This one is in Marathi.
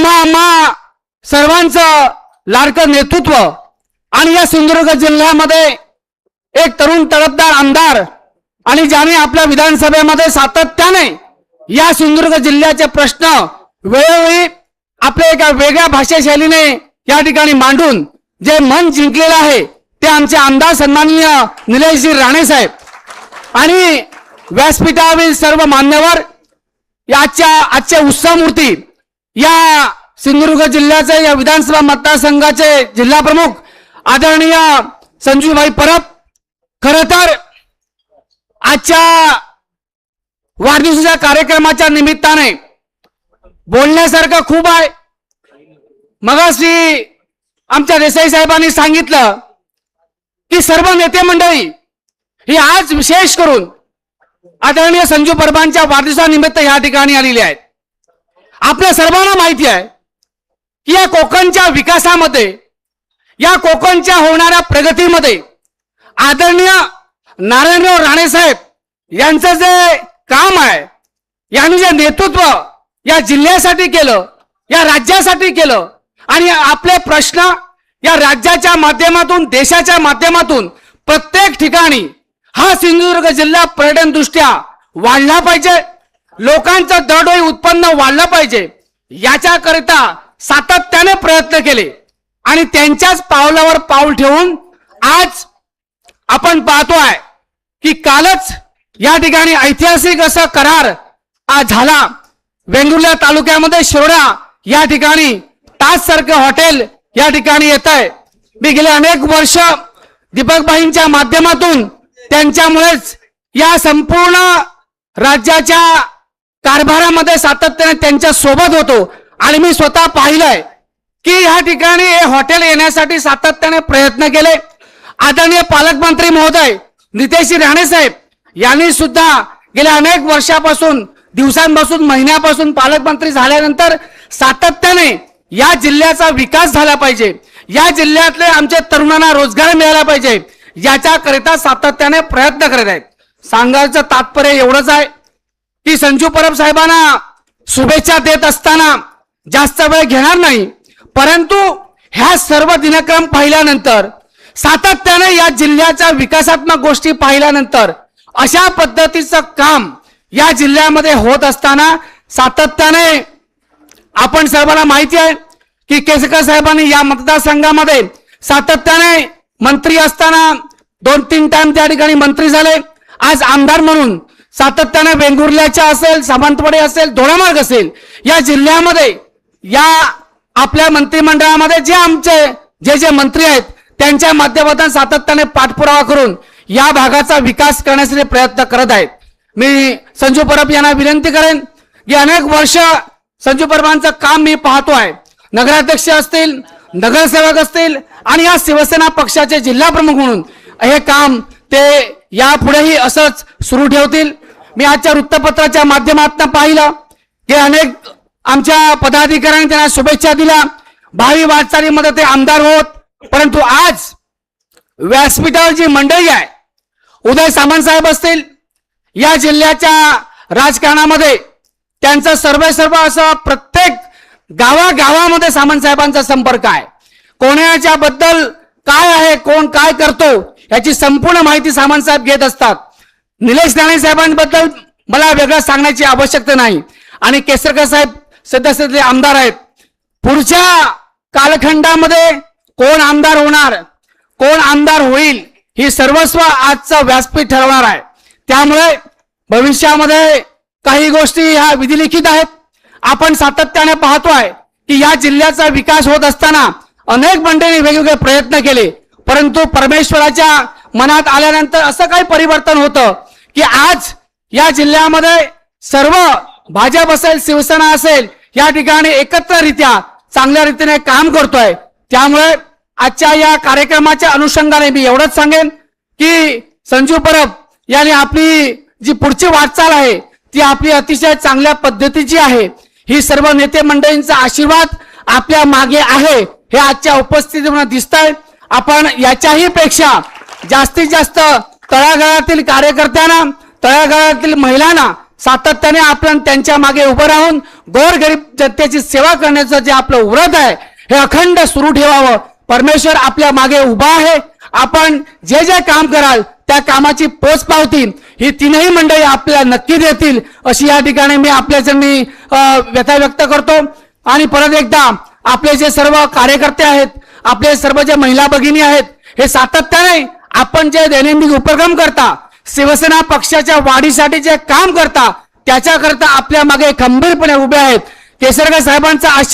आम्हा सर्वांचं लाडकं नेतृत्व आणि या सिंधुदुर्ग जिल्ह्यामध्ये एक तरुण तडफदार आमदार आणि ज्याने आपल्या विधानसभेमध्ये सातत्याने या सिंधुदुर्ग जिल्ह्याचे प्रश्न वेळोवेळी आपल्या एका वेगळ्या भाषाशैलीने या ठिकाणी मांडून जे मन जिंकलेलं आहे ते आमचे आमदार सन्माननीय निलेशजी राणे साहेब आणि व्यासपीठावरील सर्व मान्यवर आजच्या उत्सवमूर्ती या सिंधुदुर्ग जिल्ह्याचे या विधानसभा मतदारसंघाचे जिल्हा प्रमुख आदरणीय संजूभाई परब. खरं तर आजच्या वाढदिवसाच्या कार्यक्रमाच्या निमित्ताने बोलण्यासारखं खूप आहे. मगाशी आमच्या देसाई साहेबांनी सांगितलं की सर्व नेते मंडळी ही आज विशेष करून आदरणीय संजू परबांच्या वाढदिवसानिमित्त या ठिकाणी आलेली आहेत. आपल्या सर्वांना माहिती आहे की या कोकणच्या विकासामध्ये या कोकणच्या होणाऱ्या प्रगतीमध्ये आदरणीय नारायणराव राणे साहेब यांचं जे काम आहे, यांनी जे नेतृत्व या जिल्ह्यासाठी केलं, या राज्यासाठी केलं आणि आपले प्रश्न या राज्याच्या माध्यमातून देशाच्या माध्यमातून प्रत्येक ठिकाणी हा सिंधुदुर्ग जिल्हा पर्यटन दृष्ट्या वाढला पाहिजे, लोकांचं दरडोई उत्पन्न वाढलं पाहिजे, याच्याकरिता सातत्याने प्रयत्न केले आणि त्यांच्याच पावलावर पाऊल ठेवून आज आपण पाहतोय की कालच या ठिकाणी ऐतिहासिक असा करार आज झाला. वेंगुर्ला तालुक्यामध्ये शिरोडा या ठिकाणी ताजसारखं हॉटेल या ठिकाणी येत आहे. मी गेले अनेक वर्ष दीपकबाईंच्या माध्यमातून त्यांच्यामुळेच या संपूर्ण राज्याच्या कारभारामध्ये सातत्याने त्यांच्या सोबत होतो आणि मी स्वतः पाहिलंय की या ठिकाणी हे हॉटेल येण्यासाठी सातत्याने प्रयत्न केले. आदरणीय पालकमंत्री महोदय नितेशजी राणे साहेब यांनी सुद्धा गेल्या अनेक वर्षापासून दिवसांपासून महिन्यापासून पालकमंत्री झाल्यानंतर सातत्याने या जिल्ह्याचा विकास झाला पाहिजे, या जिल्ह्यातले आमच्या तरुणांना रोजगार मिळाला पाहिजे याच्याकरिता सातत्याने प्रयत्न करत आहेत. सांगायचं तात्पर्य एवढंच आहे की संजू परब साहेबांना शुभेच्छा देत असताना जास्त वेळ घेणार नाही, परंतु ह्या सर्व दिनक्रम पाहिल्यानंतर सातत्याने या जिल्ह्याच्या विकासात्मक गोष्टी पाहिल्यानंतर अशा पद्धतीचं काम या जिल्ह्यामध्ये होत असताना सातत्याने आपण सर्वांना माहिती आहे की केसरकर साहेबांनी या मतदारसंघामध्ये सातत्याने मंत्री असताना 2-3 टाइम त्या ठिकाणी मंत्री झाले. आज आमदार म्हणून सातत्याने वेंगुर्ल्याच्या असेल, सावंतवाडी असेल, दोडामार्ग असेल या जिल्ह्यामध्ये या आपल्या मंत्रिमंडळामध्ये जे आमचे जे मंत्री आहेत त्यांच्या माध्यमातून सातत्याने पाठपुरावा करून या भागाचा विकास करण्यासाठी प्रयत्न करत आहेत. मी संजू परब यांना विनंती करेन की अनेक वर्ष संजू परबांचं काम मी पाहतो आहे. नगराध्यक्ष असतील, नगरसेवक असतील आणि या शिवसेना पक्षाचे जिल्हा प्रमुख म्हणून हे काम ते यापुढेही असंच सुरू ठेवतील. मी आजच्या वृत्तपत्राच्या माध्यमातून पाहिलं की अनेक आमच्या पदाधिकाऱ्यांनी त्यांना शुभेच्छा दिल्या, भावी वाटचालीमध्ये ते आमदार होत. परंतु आज व्यासपीठावर जी मंडळी आहे, उदय सामंत साहेब असतील, या जिल्ह्याच्या राजकारणामध्ये त्यांचा सर्व असं प्रत्येक गावागावामध्ये सामंत साहेबांचा संपर्क आहे. कोणाच्या बद्दल काय आहे, कोण काय करतो याची संपूर्ण माहिती सामंत साहेब घेत असतात. निलेश राणे साहेबांबद्दल मला वेगळं सांगण्याची आवश्यकता नाही आणि केसरकर साहेब सदस्य आमदार आहेत. पुढच्या कालखंडामध्ये कोण आमदार होणार, कोण आमदार होईल ही सर्वस्व आजचं व्यासपीठ ठरवणार आहे. त्यामुळे भविष्यामध्ये काही गोष्टी ह्या विधिलिखित आहेत. आपण सातत्याने पाहतोय की या जिल्ह्याचा विकास होत असताना अनेक मंडळींनी वेगवेगळे प्रयत्न केले, परंतु परमेश्वराच्या मनात आल्यानंतर असं काही परिवर्तन होतं की आज या जिल्ह्यामध्ये सर्व भाजप असेल, शिवसेना असेल या ठिकाणी एकत्ररित्या चांगल्या रीतीने काम करतोय. त्यामुळे आजच्या या कार्यक्रमाच्या अनुषंगाने मी एवढंच सांगेन की संजू परब यांनी आपली जी पुढची वाटचाल आहे ती आपली अतिशय चांगल्या पद्धतीची आहे. ही सर्व नेते मंडळींचा आशीर्वाद आपल्या मागे आहे हे आजच्या उपस्थितीमध्ये दिसतंय. आपण याच्याही पेक्षा जास्तीत जास्त तळागाळातील कार्यकर्त्यांना, तळागाळातील महिलांना सातत्याने आपण त्यांच्या मागे उभं राहून गोरगरीब जनतेची सेवा करण्याचं जे आपलं व्रत आहे हे अखंड सुरू ठेवावं. परमेश्वर आपल्या मागे उभा आहे. आपण जे जे काम कराल त्या कामाची पोचपावती ही तीनही मंडळी आपल्याला नक्की देतील अशी या ठिकाणी मी आपल्याचरणी व्यथा व्यक्त करतो. आणि परत एकदा आपले जे सर्व कार्यकर्ते आहेत, आपले सर्व जे महिला भगिनी आहेत, हे सातत्याने आपण जे दैनंदिन उपक्रम करता, शिवसेना पक्षाच्या वाढीसाठी जे काम करता त्याच्याकरता आपल्या मागे खंबीरपणे उभे आहेत. केसरकर साहेबांचा आशीर्वाद